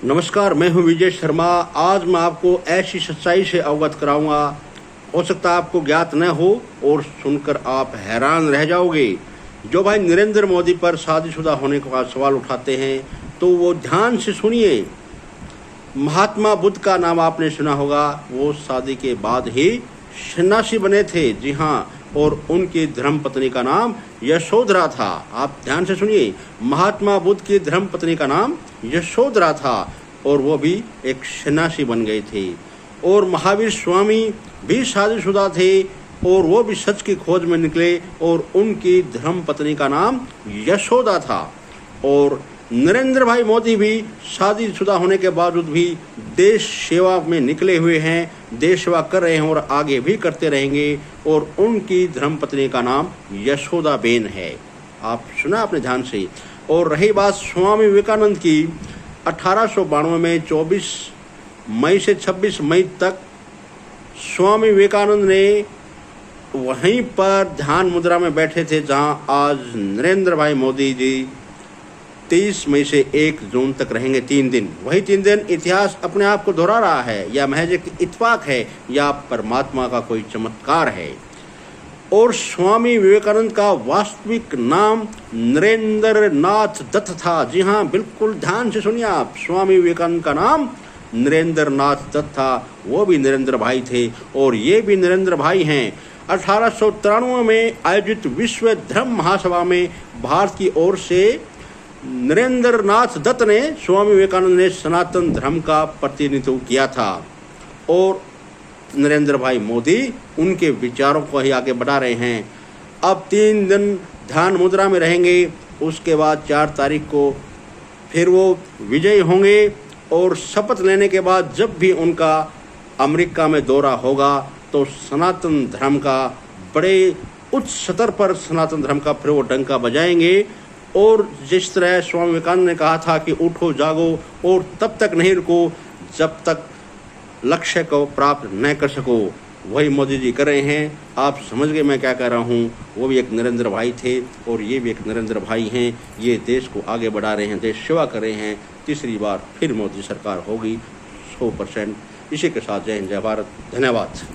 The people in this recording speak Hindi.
नमस्कार, मैं हूं विजय शर्मा। आज मैं आपको ऐसी सच्चाई से अवगत कराऊंगा, हो सकता है आपको ज्ञात न हो और सुनकर आप हैरान रह जाओगे। जो भाई नरेंद्र मोदी पर शादीशुदा होने का सवाल उठाते हैं तो वो ध्यान से सुनिए। महात्मा बुद्ध का नाम आपने सुना होगा, वो शादी के बाद ही सन्यासी बने थे। जी हाँ, और उनकी धर्मपत्नी का नाम यशोधरा था। आप ध्यान से सुनिए, महात्मा बुद्ध की धर्मपत्नी का नाम यशोधरा था और वो भी एक सन्यासी बन गए थे। और महावीर स्वामी भी शादीशुदा थे और वो भी सच की खोज में निकले और उनकी धर्मपत्नी का नाम यशोदा था। और नरेंद्र भाई मोदी भी शादीशुदा होने के बावजूद भी देश सेवा में निकले हुए हैं, देश सेवा कर रहे हैं और आगे भी करते रहेंगे। और उनकी धर्मपत्नी का नाम यशोदा बेन है। आप सुना आपने ध्यान से। और रही बात स्वामी विवेकानंद की, 1892 में 24 मई से 26 मई तक स्वामी विवेकानंद ने वहीं पर ध्यान मुद्रा में बैठे थे जहां आज नरेंद्र भाई मोदी जी 23 मई से 1 जून तक रहेंगे। 3 दिन। वही 3 दिन इतिहास अपने आप को दोहरा रहा है, या महज एक इत्तेफाक है, या परमात्मा का कोई चमत्कार है। और स्वामी विवेकानंद का वास्तविक नाम नरेंद्र नाथ दत्त था। जी हाँ, बिल्कुल ध्यान से सुनिए आप। स्वामी विवेकानंद का नाम नरेंद्र नाथ दत्त था। वो भी नरेंद्र भाई थे और ये भी नरेंद्र भाई हैं। 1893 में आयोजित विश्व धर्म महासभा में भारत की ओर से नरेंद्र नाथ दत्त ने, स्वामी विवेकानंद ने सनातन धर्म का प्रतिनिधित्व किया था। और नरेंद्र भाई मोदी उनके विचारों को ही आगे बढ़ा रहे हैं। अब 3 दिन ध्यान मुद्रा में रहेंगे, उसके बाद 4 तारीख को फिर वो विजयी होंगे। और शपथ लेने के बाद जब भी उनका अमेरिका में दौरा होगा तो सनातन धर्म का बड़े उच्च स्तर पर सनातन धर्म का फिर वो डंका बजाएंगे। और जिस तरह स्वामी विवेकानंद ने कहा था कि उठो जागो और तब तक नहीं रुको जब तक लक्ष्य को प्राप्त न कर सको, वही मोदी जी कर रहे हैं। आप समझ गए मैं क्या कह रहा हूँ। वो भी एक नरेंद्र भाई थे और ये भी एक नरेंद्र भाई हैं। ये देश को आगे बढ़ा रहे हैं, देश सेवा कर रहे हैं। तीसरी बार फिर मोदी सरकार होगी 100%। इसी के साथ जय हिंद, जय भारत, धन्यवाद।